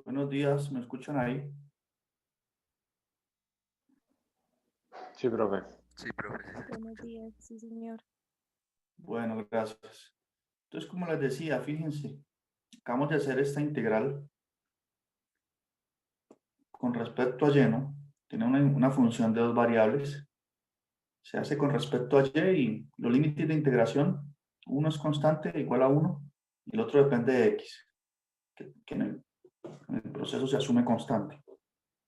Buenos días, ¿me escuchan ahí? Sí, profe. Sí, profe, sí. Buenos días, sí, señor. Bueno, gracias. Entonces, como les decía, fíjense, acabamos de hacer esta integral con respecto a y, ¿no? Tiene una función de dos variables. Se hace con respecto a y y los límites de integración, uno es constante igual a 1 y el otro depende de x, que en el proceso se asume constante.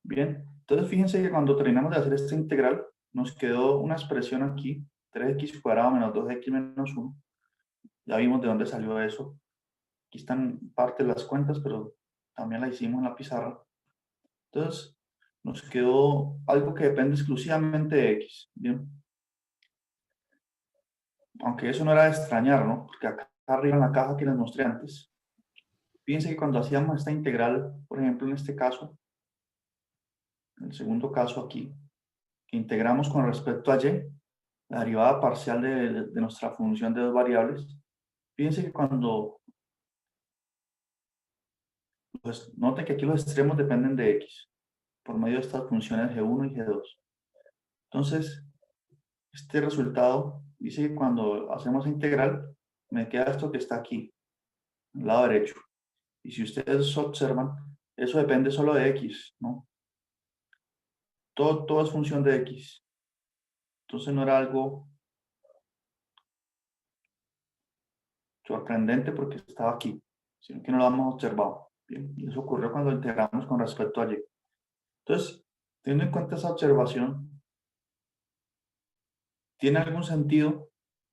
Bien, entonces fíjense que cuando terminamos de hacer esta integral, nos quedó una expresión aquí, 3x cuadrado menos 2x menos 1. Ya vimos de dónde salió eso. Aquí están parte de las cuentas, pero también la hicimos en la pizarra. Entonces, nos quedó algo que depende exclusivamente de x. Bien. Aunque eso no era de extrañar, ¿no? Porque acá arriba en la caja que les mostré antes, fíjense que cuando hacíamos esta integral, por ejemplo, en este caso, en el segundo caso aquí, que integramos con respecto a y, la derivada parcial de nuestra función de dos variables, fíjense que cuando, pues, noten que aquí los extremos dependen de x, por medio de estas funciones g1 y g2. Entonces, este resultado dice que cuando hacemos integral, me queda esto que está aquí, al lado derecho. Y si ustedes observan, eso depende solo de x, ¿no? Todo es función de x. Entonces no era algo sorprendente porque estaba aquí, sino que no lo hemos observado. Bien, y eso ocurrió cuando integramos con respecto a y. Entonces, teniendo en cuenta esa observación, ¿tiene algún sentido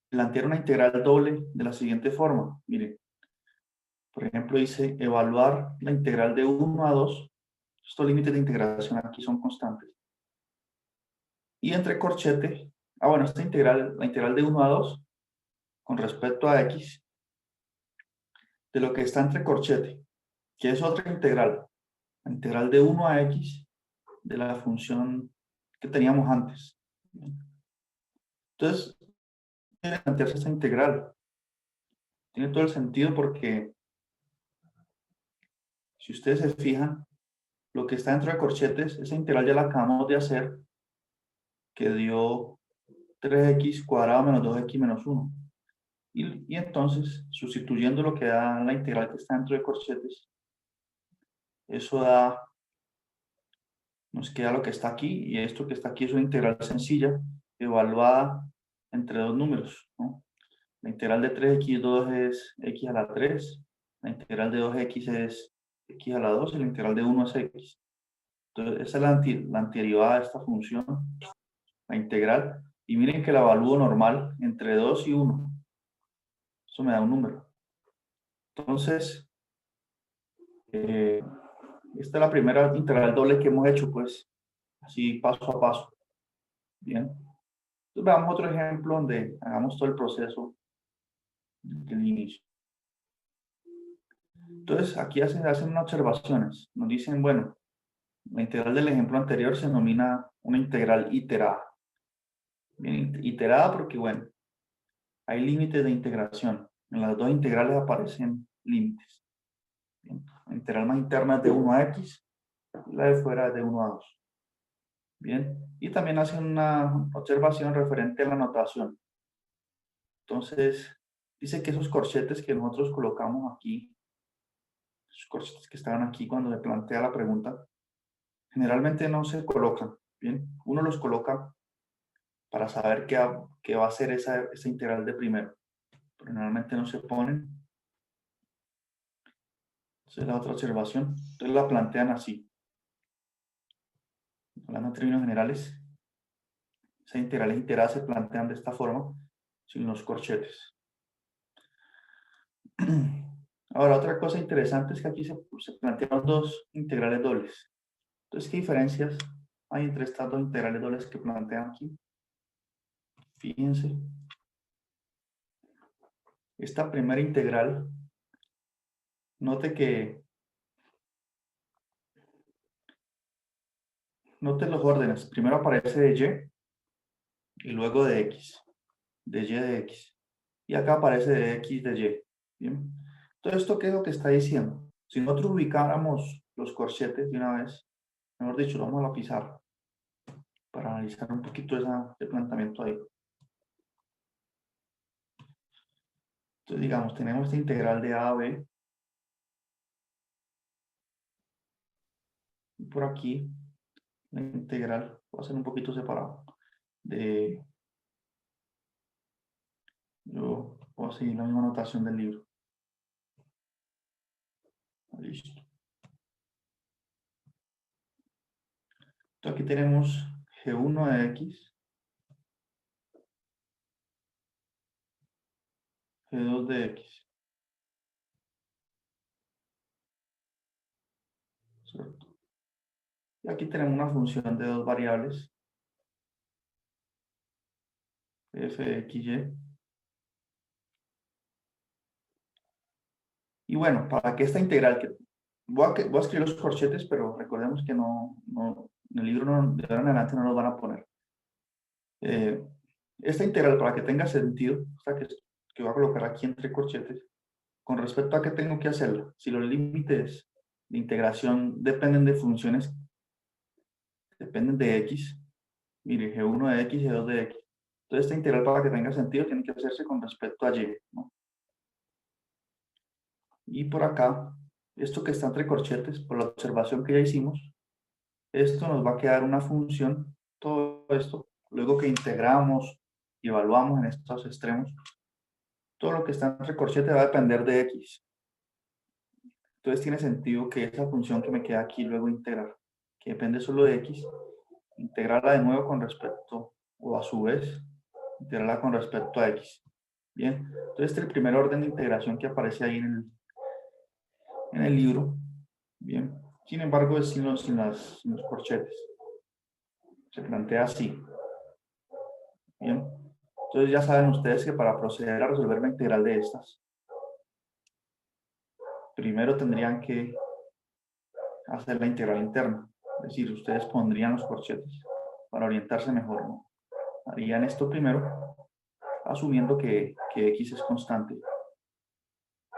plantear una integral doble de la siguiente forma? Miren, por ejemplo, dice evaluar la integral de 1 a 2. Estos límites de integración aquí son constantes. Y entre corchete, bueno, esta integral, la integral de 1 a 2, con respecto a x, de lo que está entre corchete, que es otra integral, la integral de 1 a x de la función que teníamos antes. Entonces, tiene que plantearse esta integral. Tiene todo el sentido porque, si ustedes se fijan, lo que está dentro de corchetes, esa integral ya la acabamos de hacer, que dio 3x cuadrado menos 2x menos 1. Y entonces, sustituyendo lo que da la integral que está dentro de corchetes, eso da, nos queda lo que está aquí, y esto que está aquí es una integral sencilla, evaluada entre dos números, ¿no? La integral de 3x2 es x a la 3, la integral de 2x es x a la 2, y la integral de 1 es x. Entonces, esa es la antiderivada de esta función, la integral, y miren que la evalúo normal entre 2 y 1. Eso me da un número. Entonces, esta es la primera integral doble que hemos hecho, pues, así paso a paso. Bien. Entonces, veamos otro ejemplo donde hagamos todo el proceso del inicio. Entonces, aquí hacen unas observaciones. Nos dicen, bueno, la integral del ejemplo anterior se denomina una integral iterada. Bien, iterada porque, bueno, hay límites de integración. En las dos integrales aparecen límites. Bien. La integral más interna es de 1 a x y la de fuera es de 1 a 2. Bien, y también hacen una observación referente a la notación. Entonces, dice que esos corchetes que nosotros colocamos aquí, esos corchetes que estaban aquí cuando le plantea la pregunta, generalmente no se colocan. Bien, uno los coloca para saber qué va a ser esa integral de primero, pero normalmente no se ponen. Esa es la otra observación. Entonces la plantean así. Hablando en términos generales, esas integrales iteradas se plantean de esta forma, sin los corchetes. Ahora, otra cosa interesante es que aquí se plantearon dos integrales dobles. Entonces, ¿qué diferencias hay entre estas dos integrales dobles que plantean aquí? Fíjense. Esta primera integral, note los órdenes. Primero aparece de y luego de x. De y de x. Y acá aparece de x de y. Bien. Todo esto, ¿qué es lo que está diciendo? Si nosotros ubicáramos los corchetes de una vez. Mejor dicho, lo vamos a la pizarra para analizar un poquito ese planteamiento ahí. Entonces, digamos, tenemos esta integral de a a b. Y por aquí, la integral, va a ser un poquito separado. Yo voy a seguir la misma notación del libro. Listo. Entonces aquí tenemos G1 de X, G2 de X. ¿Cierto? Y aquí tenemos una función de dos variables, f de x, y. Y bueno, para que esta integral, que voy a escribir los corchetes, pero recordemos que en el libro de ahora en adelante no los van a poner. Esta integral, para que tenga sentido, que voy a colocar aquí entre corchetes, con respecto a qué tengo que hacerla. Si los límites de integración dependen de funciones, dependen de x, mire, g1 de x, g2 de x. Entonces, esta integral, para que tenga sentido, tiene que hacerse con respecto a y, ¿no? Y por acá, esto que está entre corchetes, por la observación que ya hicimos, esto nos va a quedar una función, todo esto, luego que integramos y evaluamos en estos extremos, todo lo que está entre corchetes va a depender de x. Entonces tiene sentido que esa función que me queda aquí luego integrar, que depende solo de x, integrarla de nuevo con respecto, o a su vez, integrarla con respecto a x. Bien, entonces este es el primer orden de integración que aparece ahí en el libro. Bien, sin embargo es sin los corchetes. Se plantea así. Bien, entonces ya saben ustedes que para proceder a resolver la integral de estas, primero tendrían que hacer la integral interna. Es decir, ustedes pondrían los corchetes para orientarse mejor, ¿no? Harían esto primero, asumiendo que x es constante,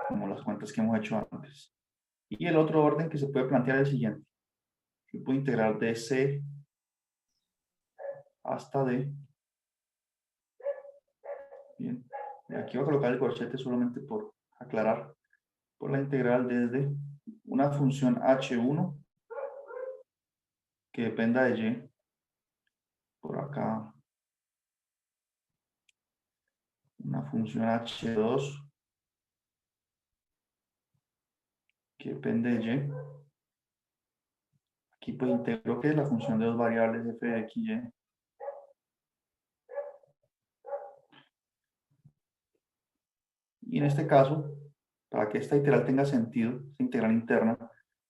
como las cuentas que hemos hecho antes. Y el otro orden que se puede plantear es el siguiente. Yo puedo integrar de c hasta d. Bien, y aquí voy a colocar el corchete solamente por aclarar, por la integral desde una función h1 que dependa de y, por acá, una función h2 que depende de y. Aquí pues integro que es la función de dos variables f de x, y. Y en este caso, para que esta integral tenga sentido, esta integral interna,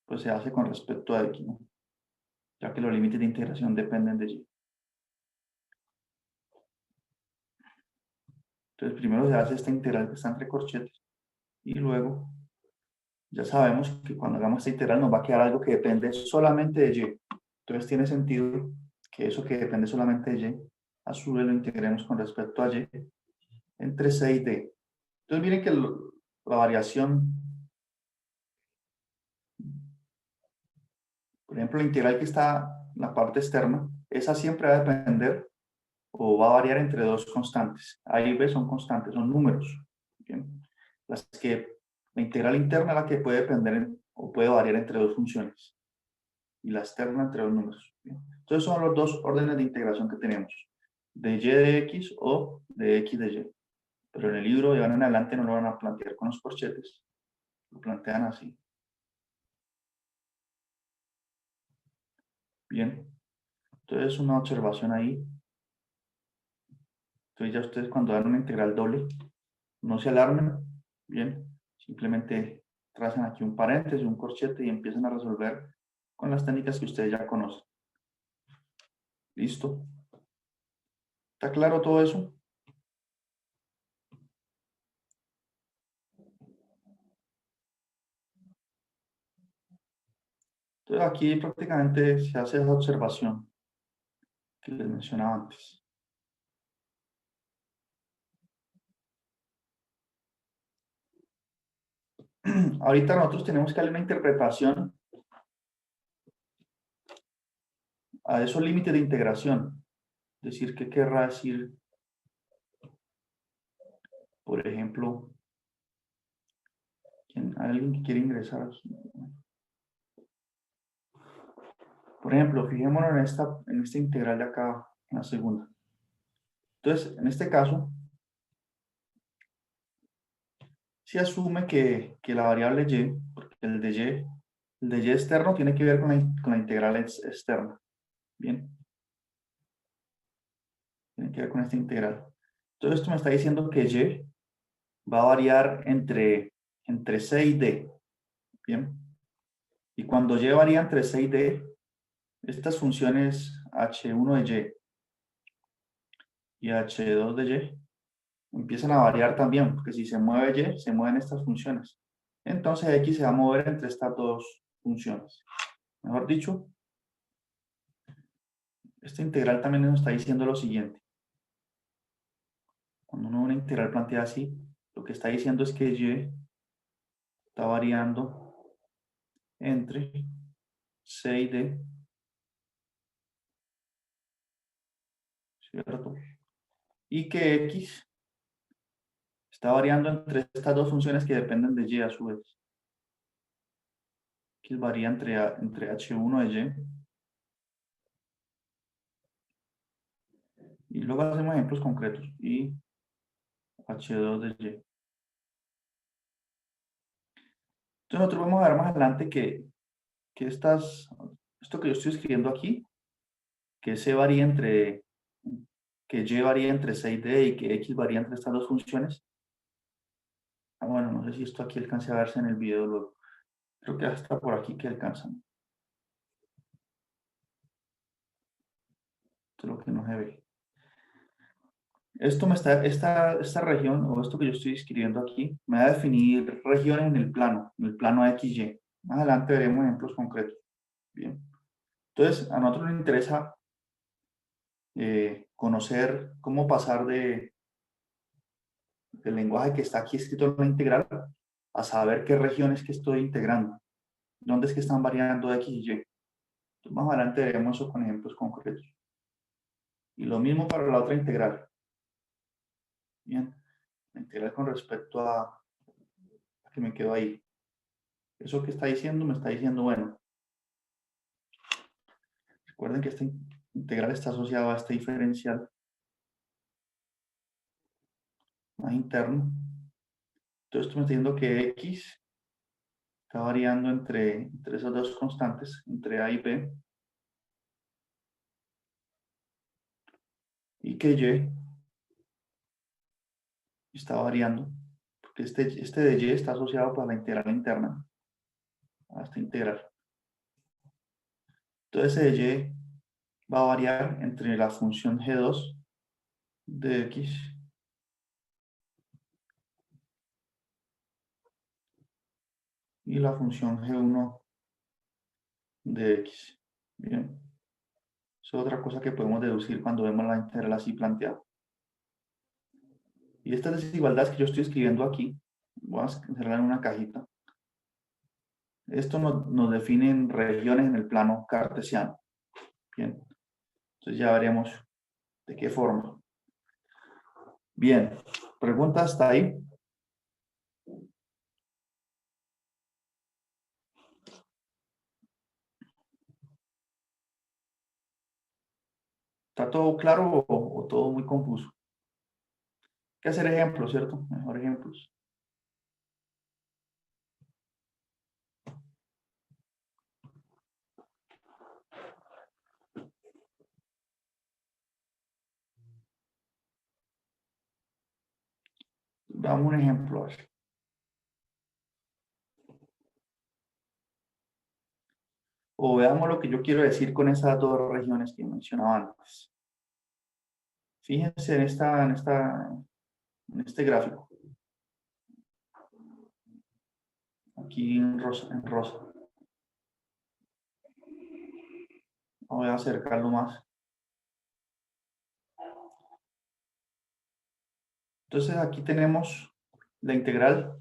pues se hace con respecto a x, ¿no? Ya que los límites de integración dependen de y. Entonces primero se hace esta integral que está entre corchetes y luego ya sabemos que cuando hagamos esta integral nos va a quedar algo que depende solamente de y. Entonces tiene sentido que eso que depende solamente de y, a su vez lo integremos con respecto a y entre c y d. Entonces miren que la variación, por ejemplo, la integral que está en la parte externa, esa siempre va a depender o va a variar entre dos constantes. A y b son constantes, son números. ¿Bien? Las que la integral interna es la que puede depender o puede variar entre dos funciones y la externa entre dos números. ¿Bien? Entonces son los dos órdenes de integración que tenemos, de y de x o de x de y. Pero en el libro de ahora en adelante no lo van a plantear con los corchetes, lo plantean así. Bien, entonces una observación ahí. Entonces ya ustedes cuando dan una integral doble, no se alarmen, bien, simplemente trazan aquí un paréntesis, un corchete y empiezan a resolver con las técnicas que ustedes ya conocen. ¿Listo? ¿Está claro todo eso? Entonces aquí prácticamente se hace esa observación que les mencionaba antes. Ahorita nosotros tenemos que darle una interpretación a esos límites de integración. Es decir, ¿qué querrá decir? Por ejemplo, alguien que quiere ingresar aquí. Por ejemplo, fijémonos en esta integral de acá, en la segunda. Entonces, en este caso, se asume que la variable y, porque el de y externo tiene que ver con la integral externa. Bien, tiene que ver con esta integral. Entonces, esto me está diciendo que y va a variar entre c y d. Bien, y cuando y varía entre c y d, estas funciones h1 de y h2 de y empiezan a variar también, porque si se mueve y, se mueven estas funciones. Entonces x se va a mover entre estas dos funciones. Mejor dicho, esta integral también nos está diciendo lo siguiente. Cuando uno ve una integral planteada así, lo que está diciendo es que y está variando entre c y d, ¿cierto? Y que x está variando entre estas dos funciones que dependen de y a su vez. X varía entre h1 de y luego hacemos ejemplos concretos, y h2 de y. Entonces nosotros vamos a ver más adelante que esto que yo estoy escribiendo aquí, que c varía entre, que y varía entre c y d y que x varía entre estas dos funciones. Bueno, no sé si esto aquí alcance a verse en el video luego. Creo que hasta por aquí que alcanzan. Esto es lo que no se ve. Esto esta región, o esto que yo estoy escribiendo aquí, me va a definir regiones en el plano XY. Más adelante veremos ejemplos concretos. Bien. Entonces, a nosotros nos interesa conocer cómo pasar del lenguaje que está aquí escrito en la integral a saber qué regiones que estoy integrando, dónde es que están variando X y Y. Entonces, más adelante veremos eso con ejemplos concretos. Y lo mismo para la otra integral. Bien, la integral con respecto a que me quedo ahí. Eso que está diciendo, me está diciendo, bueno, recuerden que esta integral está asociada a este diferencial más interno. Entonces, esto me está diciendo que X está variando entre esas dos constantes, entre A y B, y que Y está variando, porque este de Y está asociado para la integral interna, a esta integral. Entonces, ese de Y va a variar entre la función G2 de X y la función G1 de X. Bien. Eso es otra cosa que podemos deducir cuando vemos la integral así planteada. Y estas desigualdades que yo estoy escribiendo aquí, voy a encerrar en una cajita. Esto nos define en regiones en el plano cartesiano. Bien. Entonces ya veremos de qué forma. Bien. ¿Pregunta hasta ahí? ¿Está todo claro o todo muy confuso? Hay que hacer ejemplos, ¿cierto? Mejor ejemplos. Damos un ejemplo. A ver. O veamos lo que yo quiero decir con esas dos regiones que mencionaba antes. Fíjense en este gráfico. Aquí en rosa. Voy a acercarlo más. Entonces aquí tenemos la integral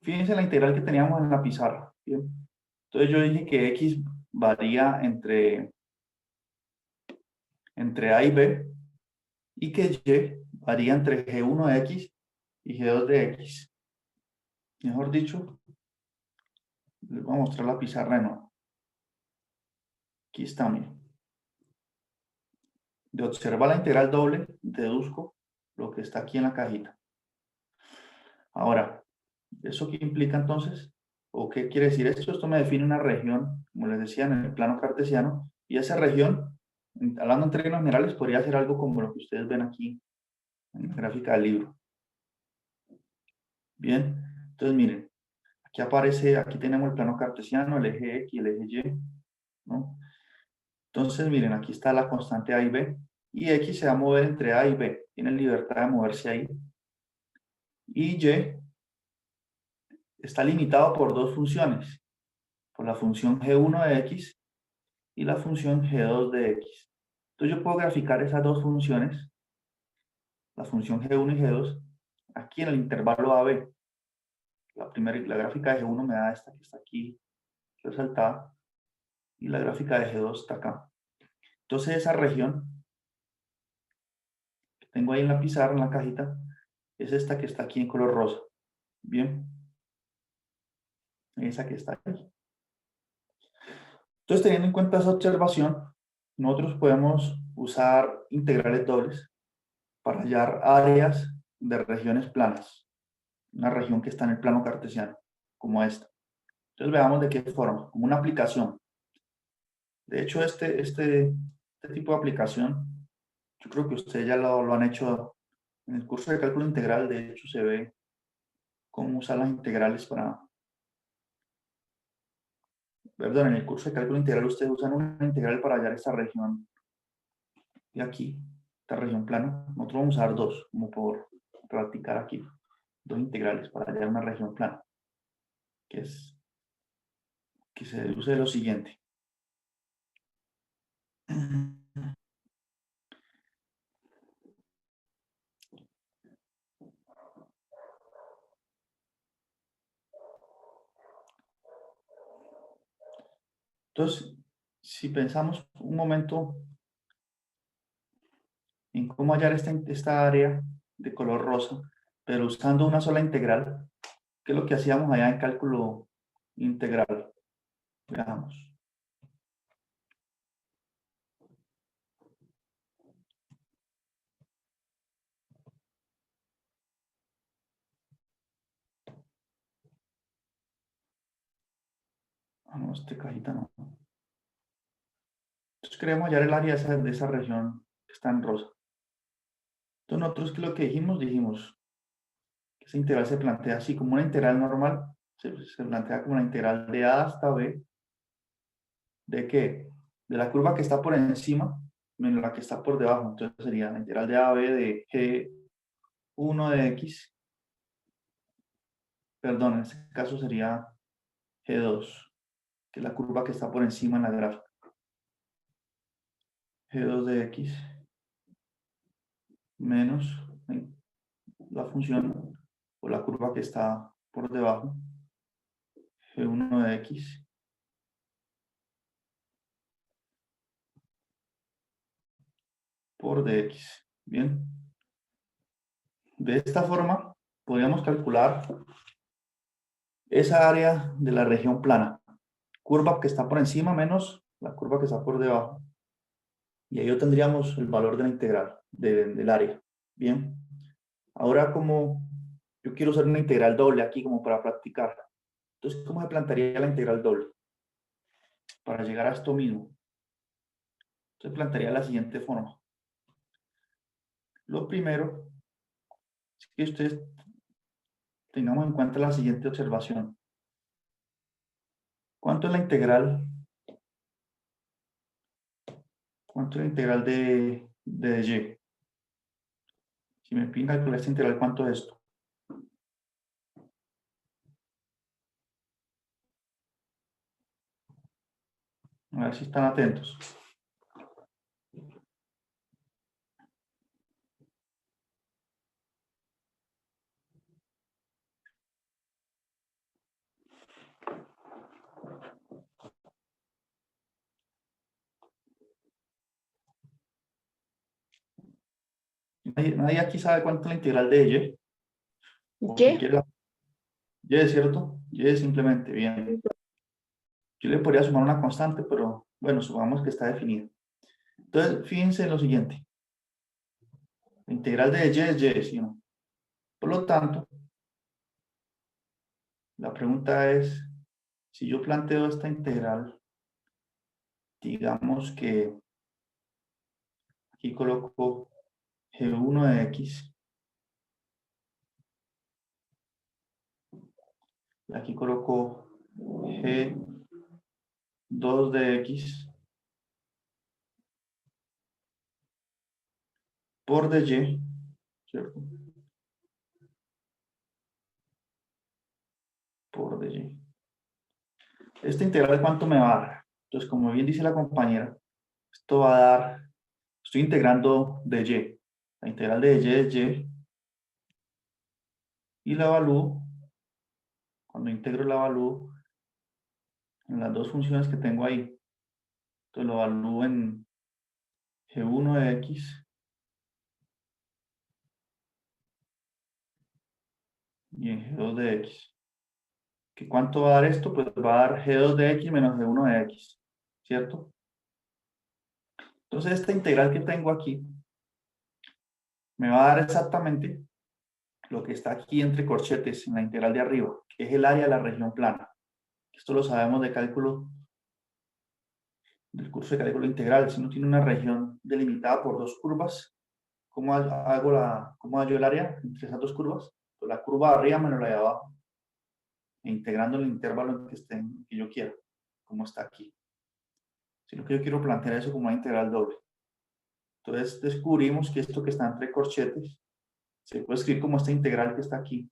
fíjense la integral que teníamos en la pizarra. ¿Bien? Entonces yo dije que x varía entre a y b, y que y varía entre g1 de x y g2 de x. Mejor dicho, les voy a mostrar la pizarra de nuevo. Aquí está, miren. De observar la integral doble, deduzco lo que está aquí en la cajita. Ahora, ¿eso qué implica entonces? ¿O qué quiere decir esto? Esto me define una región, como les decía, en el plano cartesiano, y esa región, hablando en términos generales, podría ser algo como lo que ustedes ven aquí en la gráfica del libro. Bien, entonces miren, aquí aparece, aquí tenemos el plano cartesiano, el eje X y el eje Y, ¿no? Entonces miren, aquí está la constante A y B, y X se va a mover entre A y B, tiene libertad de moverse ahí, y Y está limitado por dos funciones, por la función g1 de x y la función g2 de x. Entonces yo puedo graficar esas dos funciones, la función g1 y g2, aquí en el intervalo AB. La gráfica de g1 me da esta que está aquí resaltada, y la gráfica de g2 está acá. Entonces esa región que tengo ahí en la pizarra, en la cajita, es esta que está aquí en color rosa. Bien, esa que está ahí. Entonces, teniendo en cuenta esa observación, nosotros podemos usar integrales dobles para hallar áreas de regiones planas. Una región que está en el plano cartesiano, como esta. Entonces, veamos de qué forma, como una aplicación. De hecho, este tipo de aplicación, yo creo que ustedes ya lo han hecho en el curso de cálculo integral. De hecho, se ve cómo usar las integrales para... Perdón, en el curso de cálculo integral ustedes usan una integral para hallar esta región de aquí, esta región plana. Nosotros vamos a usar dos, como por practicar aquí, dos integrales para hallar una región plana, que se deduce de lo siguiente. Entonces, si pensamos un momento en cómo hallar esta área de color rosa, pero usando una sola integral, ¿qué es lo que hacíamos allá en cálculo integral? Veamos. Ah, no, esta cajita no. Entonces queremos hallar el área de esa región que está en rosa. Entonces nosotros, ¿qué es lo que dijimos? Dijimos que esa integral se plantea así como una integral normal, se plantea como una integral de A hasta B. ¿De qué? De la curva que está por encima menos la que está por debajo. Entonces sería la integral de AB de G1 de X. Perdón, en este caso sería G2, que es la curva que está por encima en la gráfica. G2 de X menos la función o la curva que está por debajo, G1 de X, por dx. Bien. De esta forma, podríamos calcular esa área de la región plana. Curva que está por encima menos la curva que está por debajo. Y ahí tendríamos el valor de la integral del área. Bien. Ahora, como yo quiero usar una integral doble aquí como para practicar. Entonces, ¿cómo se plantearía la integral doble? Para llegar a esto mismo. Entonces, plantearía de la siguiente forma. Lo primero es que ustedes tengamos en cuenta la siguiente observación. ¿Cuánto es la integral? ¿Cuánto es la integral de y? Si me piden calcular esta integral, ¿cuánto es esto? A ver si están atentos. nadie aquí sabe cuánto es la integral de Y. O si ¿Y? quiere Y es cierto, Y es simplemente, bien. Yo le podría sumar una constante, pero bueno, supongamos que está definida. Entonces, fíjense en lo siguiente. La integral de Y es Y, ¿sí o no? Por lo tanto, la pregunta es, si yo planteo esta integral, digamos que aquí coloco G1 de X, y aquí coloco G2 de X por dy, ¿cierto? Por dy. Esta integral, ¿cuánto me va a dar? Entonces, como bien dice la compañera, esto va a dar, estoy integrando dy. La integral de y es y, y la evalúo, cuando integro la evalúo en las dos funciones que tengo ahí. Entonces lo evalúo en G1 de X y en G2 de X. ¿Que cuánto va a dar esto? Pues va a dar G2 de X menos G1 de X, ¿cierto? Entonces esta integral que tengo aquí me va a dar exactamente lo que está aquí entre corchetes en la integral de arriba, que es el área de la región plana. Esto lo sabemos de cálculo, del curso de cálculo integral. Si uno tiene una región delimitada por dos curvas, ¿cómo hallo el área entre esas dos curvas? Pues la curva de arriba menos la de abajo, e integrando el intervalo en que yo quiera, como está aquí. Sino que yo quiero plantear eso como una integral doble. Entonces descubrimos que esto que está entre corchetes se puede escribir como esta integral que está aquí.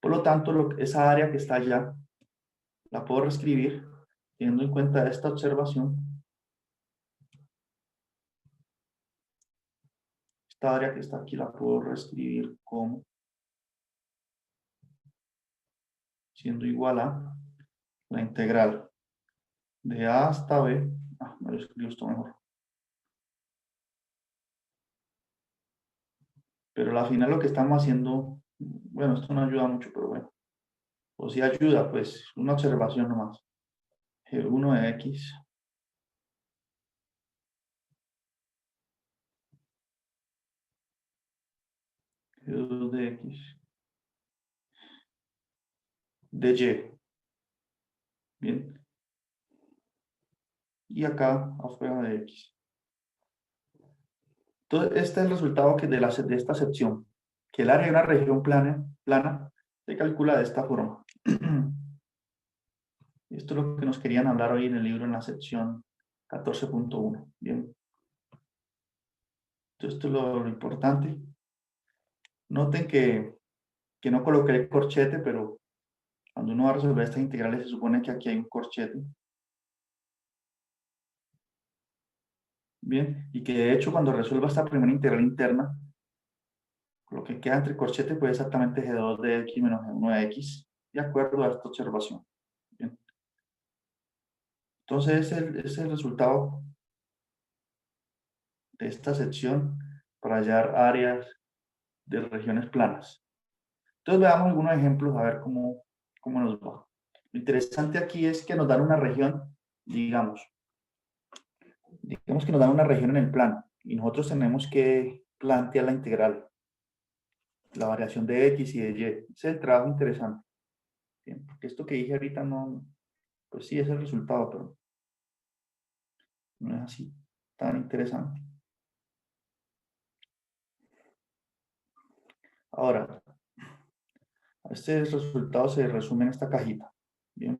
Por lo tanto, esa área que está allá la puedo reescribir teniendo en cuenta esta observación. Esta área que está aquí la puedo reescribir como siendo igual a la integral de A hasta B. Me lo escribo esto mejor. Pero al final lo que estamos haciendo, bueno, esto no ayuda mucho, pero bueno. O si ayuda, pues una observación nomás. G1 de X G2 de X de Y. Bien. Y acá afuera de X. Entonces, este es el resultado de esta sección. Que el área de una región plana se calcula de esta forma. Esto es lo que nos querían hablar hoy en el libro en la sección 14.1. Bien. Entonces, esto es lo importante. Noten que no coloqué el corchete, pero cuando uno va a resolver estas integrales se supone que aquí hay un corchete. Bien, y que de hecho cuando resuelva esta primera integral interna, lo que queda entre corchete fue exactamente G2 de X menos G1 de X, de acuerdo a esta observación. Bien. Entonces ese es el resultado de esta sección para hallar áreas de regiones planas. Entonces veamos algunos ejemplos a ver cómo nos va. Lo interesante aquí es que nos dan una región, digamos que nos dan una región en el plano y nosotros tenemos que plantear la integral, la variación de X y de Y. Ese es el trabajo interesante. Bien, porque esto que dije ahorita no, pues sí es el resultado, pero no es así tan interesante. Ahora, este resultado se resume en esta cajita. Bien.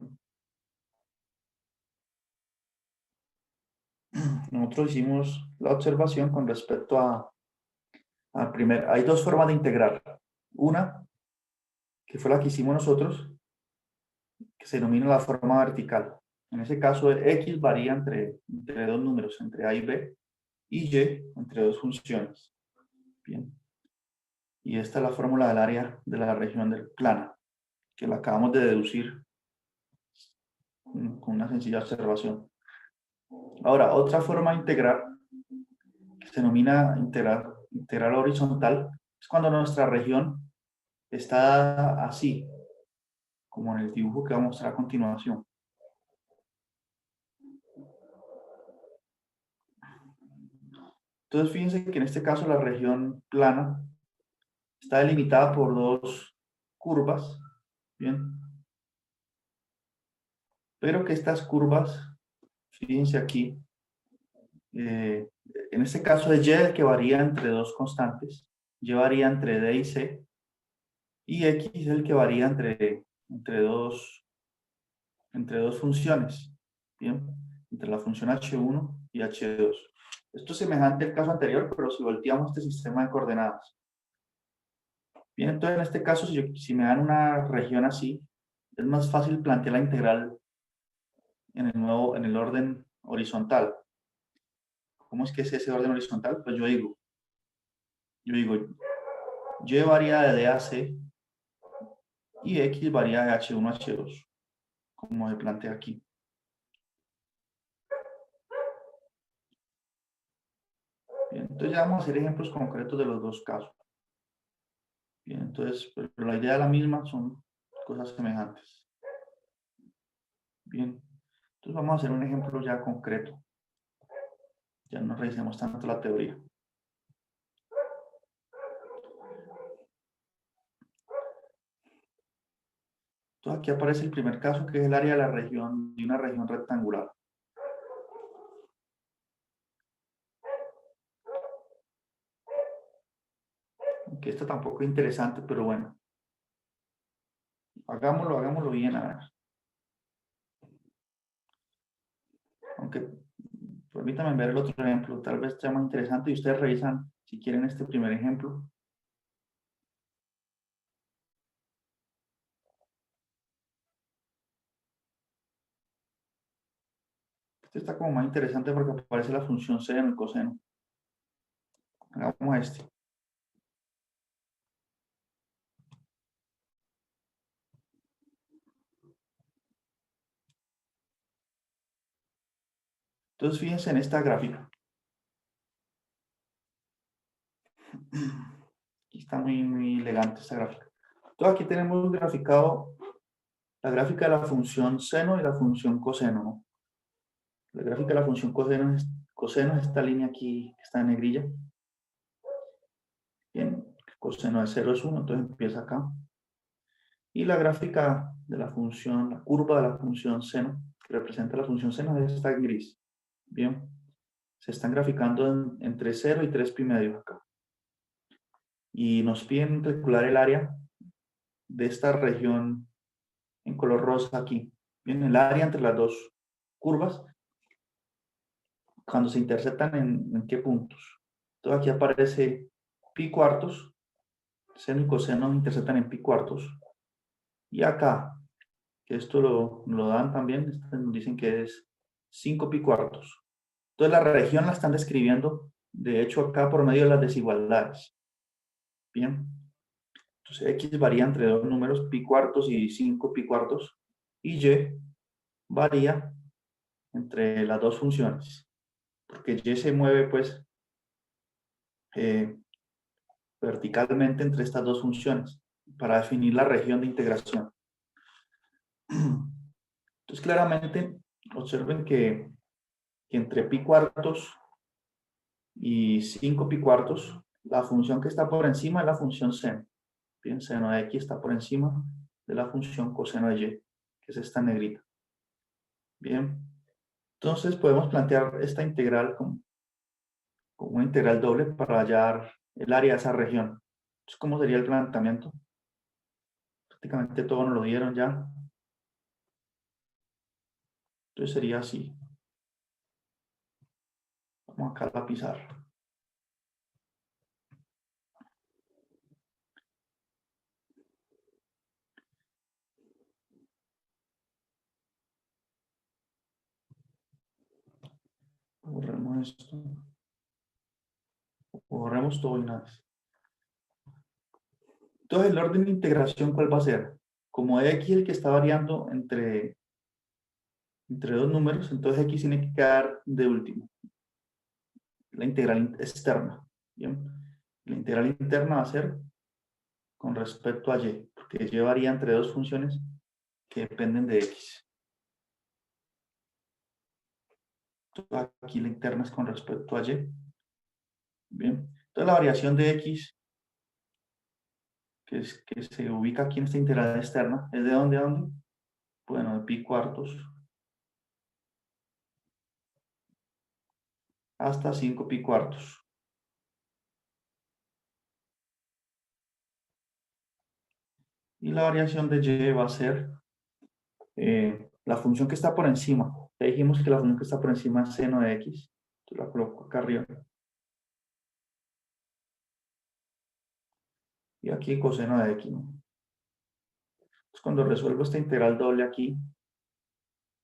Nosotros hicimos la observación con respecto a hay dos formas de integrar. Una, que fue la que hicimos nosotros, que se denomina la forma vertical. En ese caso, el X varía entre dos números, entre A y B, y Y entre dos funciones. Bien. Y esta es la fórmula del área de la región del plana, que la acabamos de deducir con una sencilla observación. Ahora, otra forma de integrar, que se denomina integral horizontal, es cuando nuestra región está así, como en el dibujo que voy a mostrar a continuación. Entonces, fíjense que en este caso la región plana está delimitada por dos curvas, ¿bien? Pero que estas curvas, fíjense aquí, en este caso es Y el que varía entre dos constantes, Y varía entre D y C, y X es el que varía entre dos funciones, ¿bien? Entre la función H1 y H2. Esto es semejante al caso anterior, pero si volteamos este sistema de coordenadas. Bien, entonces en este caso, si me dan una región así, es más fácil plantear la integral en el orden horizontal. ¿Cómo es que es ese orden horizontal? Pues yo digo, Y varía de D a C y X varía de H1 a H2, como se plantea aquí. Bien, entonces ya vamos a hacer ejemplos concretos de los dos casos. Bien, entonces, pero la idea es la misma, son cosas semejantes. Bien, entonces vamos a hacer un ejemplo ya concreto. Ya no revisemos tanto la teoría. Entonces aquí aparece el primer caso, que es el área de de una región rectangular. Aunque esto tampoco es interesante, pero bueno. Hagámoslo bien, a ver. Aunque permítanme ver el otro ejemplo, tal vez sea más interesante y ustedes revisan si quieren este primer ejemplo. Este está como más interesante porque aparece la función seno y coseno. Hagamos este. Entonces fíjense en esta gráfica. Aquí está muy elegante esta gráfica. Entonces aquí tenemos graficado la gráfica de la función seno y la función coseno, ¿no? La gráfica de la función coseno es esta línea aquí que está en negrilla. Bien, coseno de 0 es 1, entonces empieza acá. Y la gráfica de la función, la curva de la función seno, que representa la función seno, es esta en gris. Bien, se están graficando entre 0 y 3 pi medio acá. Y nos piden calcular el área de esta región en color rosa aquí. Bien, el área entre las dos curvas, cuando se interceptan en qué puntos. Entonces aquí aparece pi cuartos, seno y coseno interceptan en pi cuartos. Y acá, que esto lo dan también, nos dicen que es 5 pi cuartos. Entonces la región la están describiendo, de hecho, acá por medio de las desigualdades. Bien. Entonces X varía entre dos números, pi cuartos y 5 pi cuartos. Y Y varía entre las dos funciones. Porque Y se mueve, pues, verticalmente entre estas dos funciones para definir la región de integración. Entonces, claramente, observen que entre pi cuartos y 5 pi cuartos, la función que está por encima es la función seno. Bien, seno de X está por encima de la función coseno de Y, que es esta negrita. Bien, entonces podemos plantear esta integral como una integral doble para hallar el área de esa región. Entonces, ¿cómo sería el planteamiento? Prácticamente todo nos lo dieron ya. Entonces sería así. Vamos acá a la pizarra. Borremos esto. Borremos todo y nada. Entonces, el orden de integración, ¿cuál va a ser? Como X es el que está variando entre dos números, entonces X tiene que quedar de último. la integral externa. Bien, la integral interna va a ser con respecto a y, porque y varía entre dos funciones que dependen de x. Entonces, aquí la interna es con respecto a y. Bien, entonces la variación de x, que se ubica aquí en esta integral externa, ¿es de dónde a dónde? Bueno, de pi cuartos hasta 5 pi cuartos. Y la variación de y va a ser la función que está por encima. Ya dijimos que la función que está por encima es seno de x. Entonces la coloco acá arriba. Y aquí coseno de x, ¿no? Entonces cuando resuelvo esta integral doble aquí,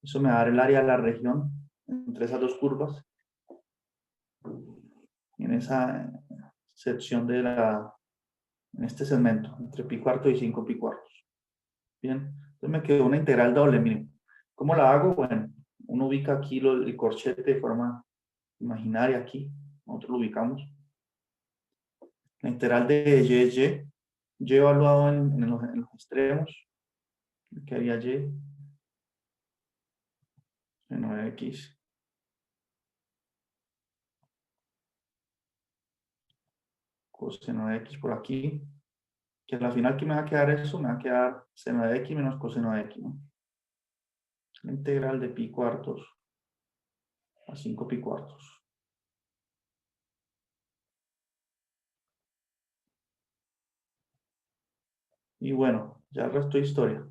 eso me va a dar el área de la región entre esas dos curvas. En esa sección de en este segmento, entre pi cuarto y 5 pi cuartos. Bien, entonces me quedó una integral doble, miren. ¿Cómo la hago? Bueno, uno ubica aquí el corchete de forma imaginaria aquí. Nosotros lo ubicamos. La integral de y es y evaluado en los extremos. ¿Qué haría y? Seno de x. Coseno de x por aquí. Que al final, ¿qué me va a quedar eso? Me va a quedar seno de x menos coseno de x, ¿no? La integral de pi cuartos a 5 pi cuartos. Y bueno, ya el resto de historia.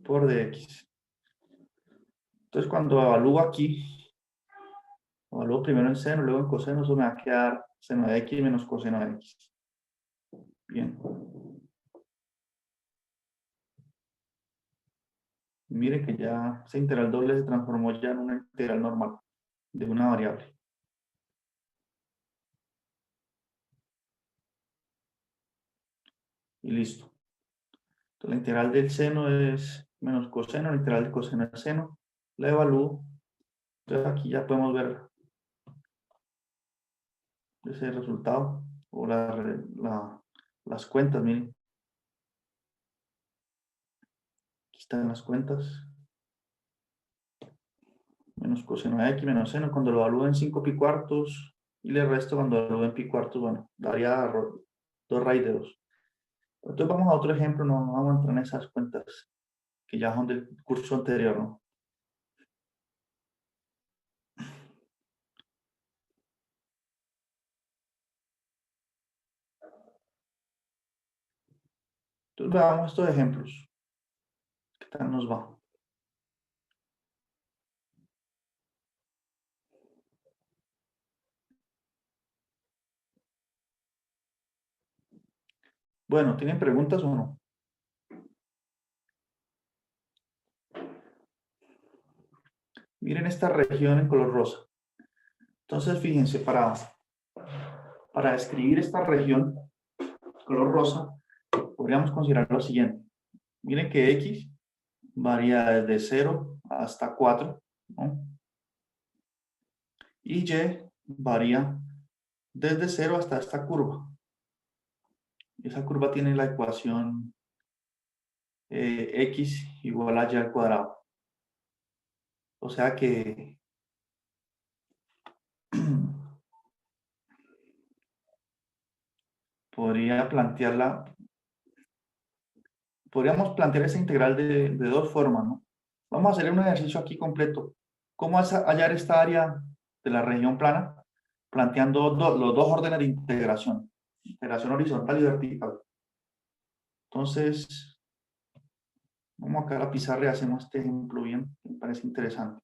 Por dx. Entonces, cuando evalúo aquí, evalúo primero en seno, luego en coseno, eso me va a quedar seno de x menos coseno de x. Bien. Mire que ya esa integral doble se transformó ya en una integral normal de una variable. Y listo. Entonces, la integral del seno es menos coseno, la integral de coseno es seno. La evalúo. Entonces, aquí ya podemos ver ese resultado o las cuentas, miren. Aquí están las cuentas. Menos coseno de x menos seno. Cuando lo evalúo en 5 pi cuartos y le resto cuando lo evalúo en pi cuartos, bueno, daría 2 raíz de 2. Entonces vamos a otro ejemplo, no vamos a entrar en esas cuentas que ya son del curso anterior, ¿no? Entonces veamos estos ejemplos. ¿Qué tal nos va? Bueno, ¿tienen preguntas o no? Miren esta región en color rosa. Entonces, fíjense, para describir esta región, color rosa, podríamos considerar lo siguiente. Miren que x varía desde 0 hasta 4, ¿no? Y y varía desde 0 hasta esta curva. Esa curva tiene la ecuación x igual a y al cuadrado. O sea que podría podríamos plantear esa integral de dos formas, ¿no? Vamos a hacer un ejercicio aquí completo. ¿Cómo hallar esta área de la región plana? Planteando los dos órdenes de integración. Integración horizontal y vertical. Entonces, vamos acá a la pizarra y hacemos este ejemplo bien, me parece interesante.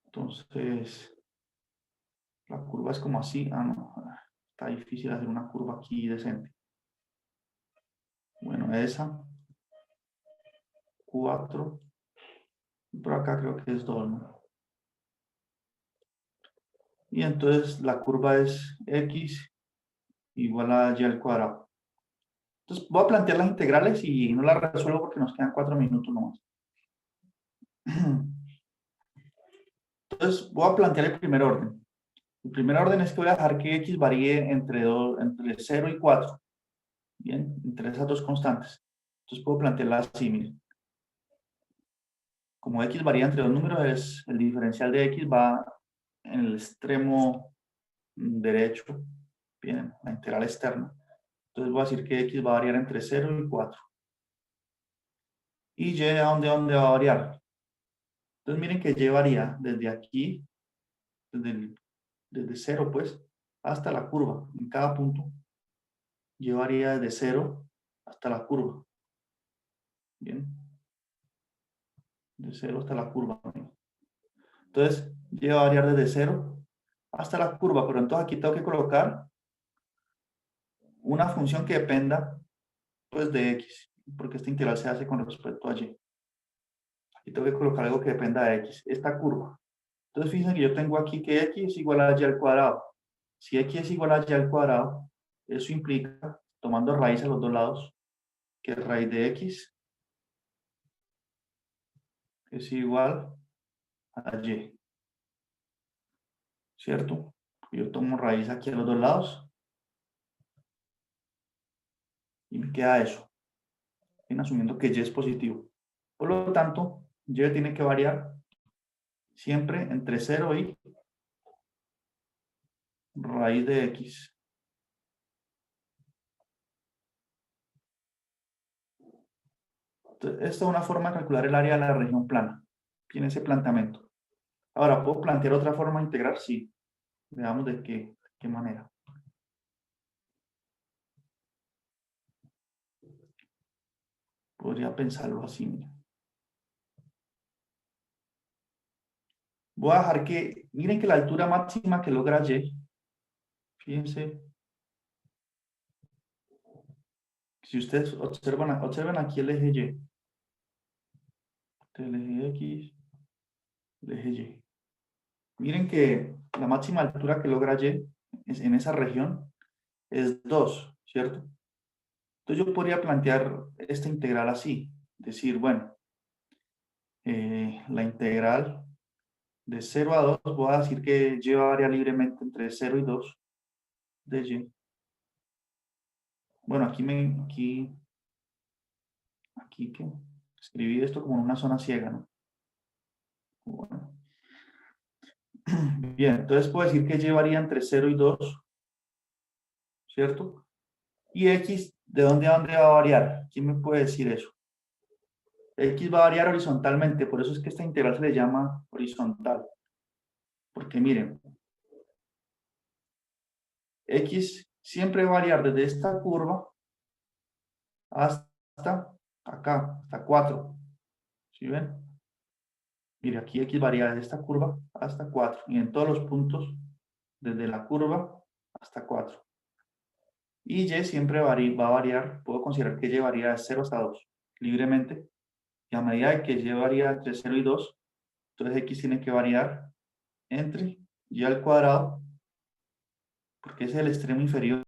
Entonces, la curva es como así. Ah, no, está difícil hacer una curva aquí decente. Bueno, esa, 4, por acá creo que es 2, ¿no? Y entonces la curva es x igual a y al cuadrado. Entonces voy a plantear las integrales y no las resuelvo porque nos quedan 4 minutos nomás. Entonces voy a plantear el primer orden. El primer orden es que voy a dejar que x varíe entre 0 y 4. Bien, entre esas dos constantes. Entonces puedo plantearla así, miren. Como x varía entre dos números, el diferencial de x va en el extremo derecho, bien, la integral externa. Entonces voy a decir que x va a variar entre 0 y 4. ¿Y y a dónde va a variar? Entonces miren que y varía desde aquí, desde 0 pues, hasta la curva, en cada punto. Y varía desde 0 hasta la curva. Bien. De 0 hasta la curva. Entonces, y va a variar desde 0 hasta la curva, pero entonces aquí tengo que colocar una función que dependa pues de x, porque esta integral se hace con respecto a y. Aquí tengo que colocar algo que dependa de x, esta curva. Entonces fíjense que yo tengo aquí que x es igual a y al cuadrado. Si x es igual a y al cuadrado, eso implica, tomando raíz a los dos lados, que raíz de x es igual a y. ¿Cierto? Yo tomo raíz aquí a los dos lados y me queda eso, asumiendo que y es positivo. Por lo tanto, y tiene que variar siempre entre 0 y raíz de x. Entonces, esta es una forma de calcular el área de la región plana. Tiene ese planteamiento. Ahora, ¿puedo plantear otra forma de integrar? Sí. Veamos de qué manera. Podría pensarlo así, mira. Voy a dejar que, miren que la altura máxima que logra y, fíjense, si ustedes observan aquí el eje y, el eje x, el eje y. Miren que la máxima altura que logra y en esa región es 2, ¿cierto? Entonces yo podría plantear esta integral así, decir, bueno, la integral de 0 a 2, voy a decir que y va a variar libremente entre 0 y 2 de y. Bueno, aquí que escribí esto como en una zona ciega, ¿no? Bueno. Bien, entonces puedo decir que y varía entre 0 y 2, ¿cierto? Y x, ¿de dónde a dónde va a variar? ¿Quién me puede decir eso? X va a variar horizontalmente, por eso es que esta integral se le llama horizontal. Porque miren, X siempre va a variar desde esta curva hasta acá, hasta 4. ¿Sí ven? Mire, aquí X varía desde esta curva hasta 4. Y en todos los puntos, desde la curva hasta 4. Y Y siempre va a variar, puedo considerar que Y varía de 0 hasta 2, libremente. Y a medida que Y varía entre 0 y 2, entonces X tiene que variar entre Y al cuadrado, porque ese es el extremo inferior